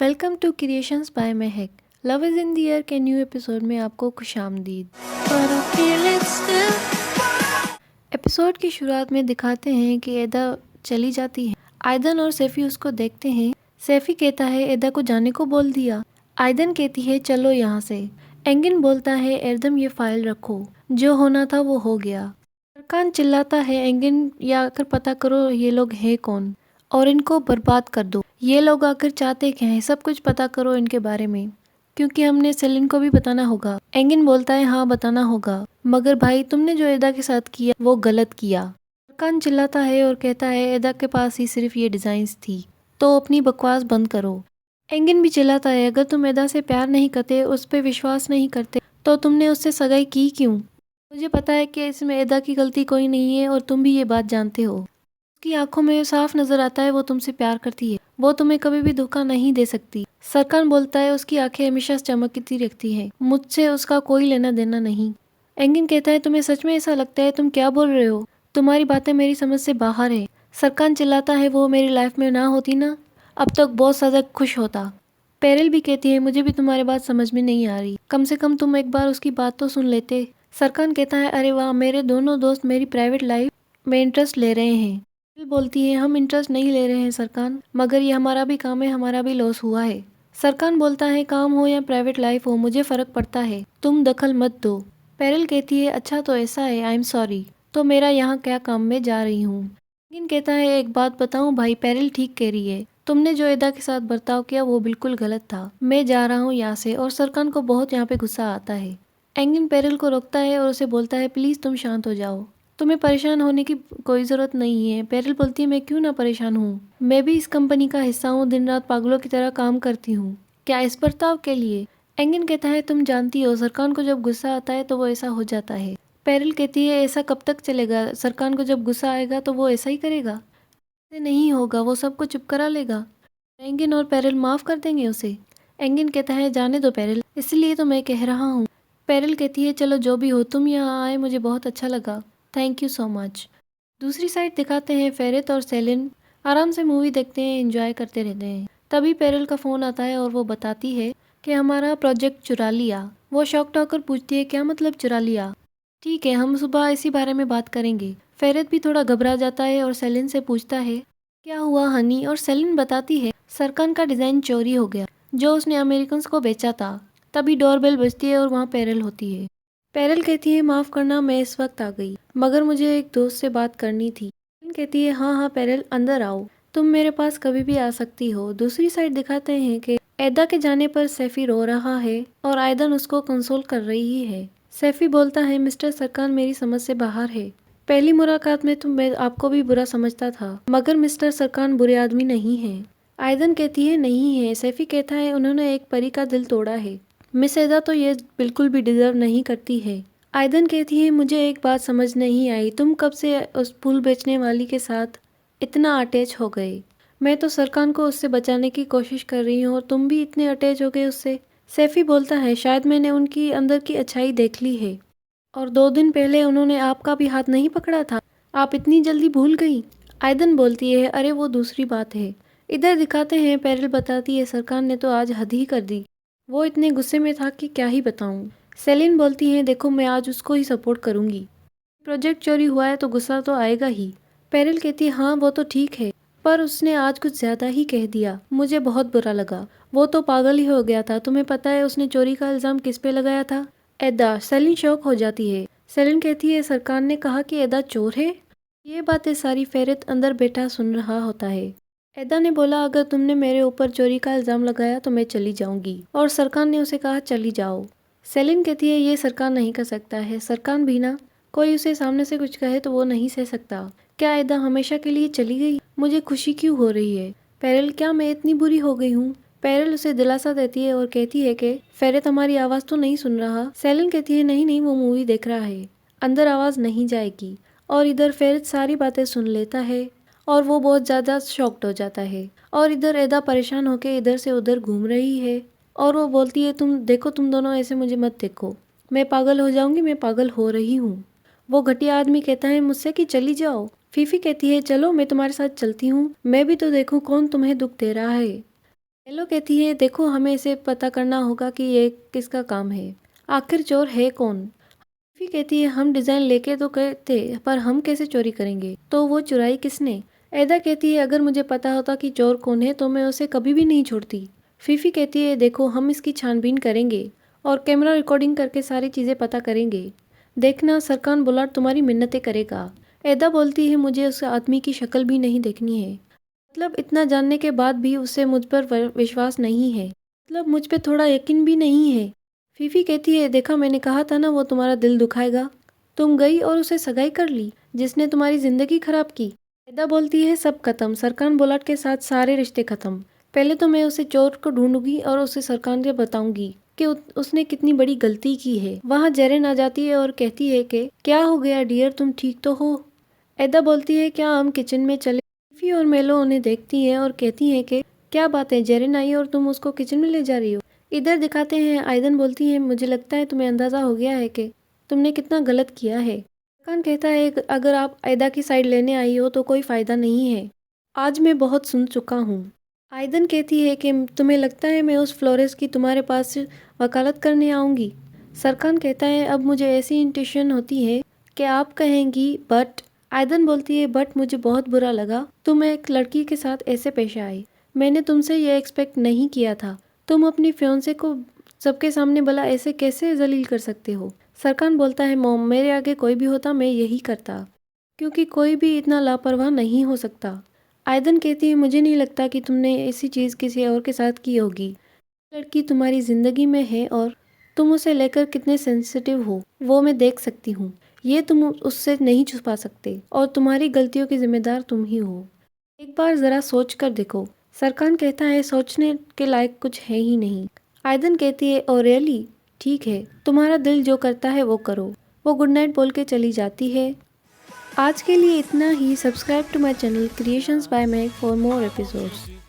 Welcome to creations bye Mahak. Love is in the air के new episode में आपको खुशामदीद। Episode की शुरुआत में दिखाते हैं कि एदा चली जाती है। आयदन और सैफी उसको देखते हैं। सैफी कहता है एदा को जाने को बोल दिया। आयदन कहती है चलो यहाँ से। एंगिन बोलता है एरदम ये फाइल रखो, जो होना था वो हो गया। सरकान चिल्लाता है एंगिन ये आकर पता करो ये लोग हैं कौन और इनको बर्बाद कर दो। ये लोग आकर चाहते क्या हैं, सब कुछ पता करो इनके बारे में, क्योंकि हमने सेलिन को भी बताना होगा। एंगिन बोलता है हाँ बताना होगा, मगर भाई तुमने जो एदा के साथ किया वो गलत किया। सरकान चिल्लाता है और कहता है एदा के पास ही सिर्फ ये डिजाइन्स थी, तो अपनी बकवास बंद करो। एंगिन भी चिल्लाता है अगर तुम एदा से प्यार नहीं करते, उस पर विश्वास नहीं करते, तो तुमने उससे सगाई की क्यों? मुझे पता है कि इसमें एदा की गलती कोई नहीं है और तुम भी ये बात जानते हो। उसकी आंखों में साफ नजर आता है वो तुमसे प्यार करती है, वो तुम्हें कभी भी धोखा नहीं दे सकती। सरकान बोलता है उसकी आंखें हमेशा चमकती रहती हैं, मुझसे उसका कोई लेना देना नहीं। एंगिन कहता है तुम्हें सच में ऐसा लगता है? तुम क्या बोल रहे हो? तुम्हारी बातें मेरी समझ से बाहर है। सरकान चिल्लाता है वो मेरी लाइफ में ना होती ना, अब तक बहुत ज्यादा खुश होता। पेरिल भी कहती है मुझे भी तुम्हारी बात समझ में नहीं आ रही, कम से कम तुम एक बार उसकी बात तो सुन लेते। सरकान कहता है अरे वाह, मेरे दोनों दोस्त मेरी प्राइवेट लाइफ में इंटरेस्ट ले रहे हैं। पेरिल बोलती है हम इंटरेस्ट नहीं ले रहे हैं सरकान, मगर ये हमारा भी काम है, हमारा भी लॉस हुआ है। सरकान बोलता है काम हो या प्राइवेट लाइफ हो मुझे फर्क पड़ता है, तुम दखल मत दो। पेरिल कहती है अच्छा तो ऐसा है, आई एम सॉरी, तो मेरा यहाँ क्या काम में जा रही हूँ। एंगिन कहता है एक बात बताऊं भाई, पेरिल ठीक कह रही है, तुमने जो एदा के साथ बर्ताव किया वो बिल्कुल गलत था। मैं जा रहा हूँ यहाँ से। और सरकान को बहुत यहाँ पे गुस्सा आता है। एंगिन पेरिल को रोकता है और उसे बोलता है प्लीज तुम शांत हो जाओ, तुम्हें परेशान होने की कोई जरूरत नहीं है। पेरिल बोलती है मैं क्यों ना परेशान हूँ, मैं भी इस कंपनी का हिस्सा हूँ, दिन रात पागलों की तरह काम करती हूँ, क्या इस बर्ताव के लिए? एंगिन कहता है तुम जानती हो सरकान को जब गुस्सा आता है तो वो ऐसा हो जाता है। पेरिल कहती है ऐसा कब तक चलेगा? सरकान को जब गुस्सा आएगा तो वो ऐसा ही करेगा? ऐसे नहीं होगा, वो सबको चुप करा लेगा। एंगिन और पेरिल माफ कर देंगे उसे। एंगिन कहता है जाने दो पेरिल, इसलिए तो मैं कह रहा हूँ। पेरिल कहती है चलो जो भी हो, तुम यहाँ आए मुझे बहुत अच्छा लगा, थैंक यू सो मच। दूसरी साइड दिखाते हैं फेरित और सेलिन आराम से मूवी देखते हैं, एंजॉय करते रहते हैं। तभी पेरिल का फोन आता है और वो बताती है कि हमारा प्रोजेक्ट चुरा लिया। वो शॉक्ड होकर पूछती है क्या मतलब चुरा लिया? ठीक है हम सुबह इसी बारे में बात करेंगे। फेरित भी थोड़ा घबरा जाता है और सेलिन से पूछता है क्या हुआ हनी, और सेलिन बताती है सरकान का डिजाइन चोरी हो गया जो उसने अमेरिकन को बेचा था। तभी डोरबेल बजती है और वहाँ पेरिल होती है। पेरिल कहती है माफ करना मैं इस वक्त आ गई, मगर मुझे एक दोस्त से बात करनी थी। सेलिन कहती है हाँ हाँ पेरिल अंदर आओ, तुम मेरे पास कभी भी आ सकती हो। दूसरी साइड दिखाते हैं कि एदा के जाने पर सैफी रो रहा है और आयदन उसको कंसोल कर रही है। सैफी बोलता है मिस्टर सरकान मेरी समझ से बाहर है, पहली मुलाकात में तो मैं आपको भी बुरा समझता था, मगर मिस्टर सरकान बुरे आदमी नहीं है। आयदन कहती है नहीं है। सैफी कहता है उन्होंने एक परी का दिल तोड़ा है, मिस एदा तो ये बिल्कुल भी डिजर्व नहीं करती है। आयदन कहती है मुझे एक बात समझ नहीं आई, तुम कब से उस फूल बेचने वाली के साथ इतना अटैच हो गए? मैं तो सरकान को उससे बचाने की कोशिश कर रही हूँ और तुम भी इतने अटैच हो गए उससे। सैफी बोलता है शायद मैंने उनकी अंदर की अच्छाई देख ली है, और 2 दिन पहले उन्होंने आपका भी हाथ नहीं पकड़ा था, आप इतनी जल्दी भूल गई? आयदन बोलती है अरे वो दूसरी बात है। इधर दिखाते हैं पेरिल बताती है सरकान ने तो आज हद ही कर दी, वो इतने गुस्से में था कि क्या ही बताऊं। सेलिन बोलती है देखो मैं आज उसको ही सपोर्ट करूंगी, प्रोजेक्ट चोरी हुआ है तो गुस्सा तो आएगा ही। पेरिल कहती है हाँ वो तो ठीक है, पर उसने आज कुछ ज्यादा ही कह दिया, मुझे बहुत बुरा लगा, वो तो पागल ही हो गया था। तुम्हें पता है उसने चोरी का इल्जाम किस पे लगाया था? एदा। सेलिन शौक हो जाती है। सेलिन कहती है सरकार ने कहा कि एदा चोर है? ये बातें सारी फेरित अंदर बैठा सुन रहा होता है। एदा ने बोला अगर तुमने मेरे ऊपर चोरी का इल्जाम लगाया तो मैं चली जाऊंगी, और सरकार ने उसे कहा चली जाओ। सेलिन कहती है ये सरकार नहीं कर सकता है, सरकार भी ना, कोई उसे सामने से कुछ कहे तो वो नहीं सह सकता। क्या एदा हमेशा के लिए चली गई? मुझे खुशी क्यों हो रही है? पेरिल क्या मैं इतनी बुरी हो गई हूँ? पेरिल उसे दिलासा देती है और कहती है कि फेरित हमारी आवाज तो नहीं सुन रहा। सेलिन कहती है नहीं नहीं वो मूवी देख रहा है, अंदर आवाज नहीं जाएगी। और इधर फेरित सारी बातें सुन लेता है और वो बहुत ज्यादा शॉक्ड हो जाता है। और इधर एदा परेशान होकर इधर से उधर घूम रही है और वो बोलती है तुम देखो, तुम दोनों ऐसे मुझे मत देखो, मैं पागल हो जाऊंगी, मैं पागल हो रही हूँ। वो घटिया आदमी कहता है मुझसे कि चली जाओ। फीफी कहती है चलो मैं तुम्हारे साथ चलती हूँ, मैं भी तो देखूं कौन तुम्हें दुख दे रहा है। हेलो कहती है देखो हमें इसे पता करना होगा कि ये किसका काम है, आखिर चोर है कौन। फिर कहती है हम डिजाइन लेके तो गए थे पर हम कैसे चोरी करेंगे, तो वो चुराई किसने। एदा कहती है अगर मुझे पता होता कि चोर कौन है तो मैं उसे कभी भी नहीं छोड़ती। फीफी कहती है देखो हम इसकी छानबीन करेंगे और कैमरा रिकॉर्डिंग करके सारी चीज़ें पता करेंगे, देखना सरकान बुलाट तुम्हारी मिन्नतें करेगा। एदा बोलती है मुझे उस आदमी की शक्ल भी नहीं देखनी है, मतलब इतना जानने के बाद भी उसे मुझ पर विश्वास नहीं है, मतलब मुझ पे थोड़ा यकीन भी नहीं है। फीफी कहती है देखा मैंने कहा था ना वो तुम्हारा दिल दुखाएगा, तुम गई और उसे सगाई कर ली जिसने तुम्हारी जिंदगी खराब की। एदा बोलती है सब खत्म, सरकान बुलाट के साथ सारे रिश्ते खत्म। पहले तो मैं उसे चोर को ढूंढूंगी और उसे सरकान से बताऊंगी कि उसने कितनी बड़ी गलती की है। वहाँ जेरिन आ जाती है और कहती है कि क्या हो गया डियर, तुम ठीक तो हो। एदा बोलती है क्या हम किचन में चले। फी और मेलो उन्हें देखती है और कहती है कि क्या बात है, जेरिन आई और तुम उसको किचन में ले जा रही हो। इधर दिखाते हैं आयदन बोलती है मुझे लगता है तुम्हें अंदाजा हो गया है कि तुमने कितना गलत किया है। सरकान कहता है अगर आप एदा की साइड लेने आई हो तो कोई फायदा नहीं है, आज मैं बहुत सुन चुका हूँ। आयदन कहती है कि तुम्हें लगता है मैं उस फ्लोरेस की तुम्हारे पास वकालत करने आऊँगी। सरकान कहता है अब मुझे ऐसी इंट्यूशन होती है कि आप कहेंगी बट। आयदन बोलती है बट मुझे बहुत बुरा लगा तुम एक लड़की के साथ ऐसे पेश आए, मैंने तुमसे ये एक्सपेक्ट नहीं किया था, तुम अपनी फियांसे को सबके सामने भला ऐसे कैसे जलील कर सकते हो। सरकान बोलता है मॉम मेरे आगे कोई भी होता मैं यही करता, क्योंकि कोई भी इतना लापरवाह नहीं हो सकता। आयदन कहती है मुझे नहीं लगता कि तुमने ऐसी चीज़ किसी और के साथ की होगी, लड़की तुम्हारी ज़िंदगी में है और तुम उसे लेकर कितने सेंसिटिव हो वो मैं देख सकती हूँ, ये तुम उससे नहीं छुपा सकते और तुम्हारी गलतियों की जिम्मेदार तुम ही हो, एक बार ज़रा सोच कर देखो। सरकान कहता है सोचने के लायक कुछ है ही नहीं। आयदन कहती है ओ रियली, ठीक है तुम्हारा दिल जो करता है वो करो। वो गुड नाइट बोल के चली जाती है। आज के लिए इतना ही। Subscribe to my channel creations by Mac for more episodes.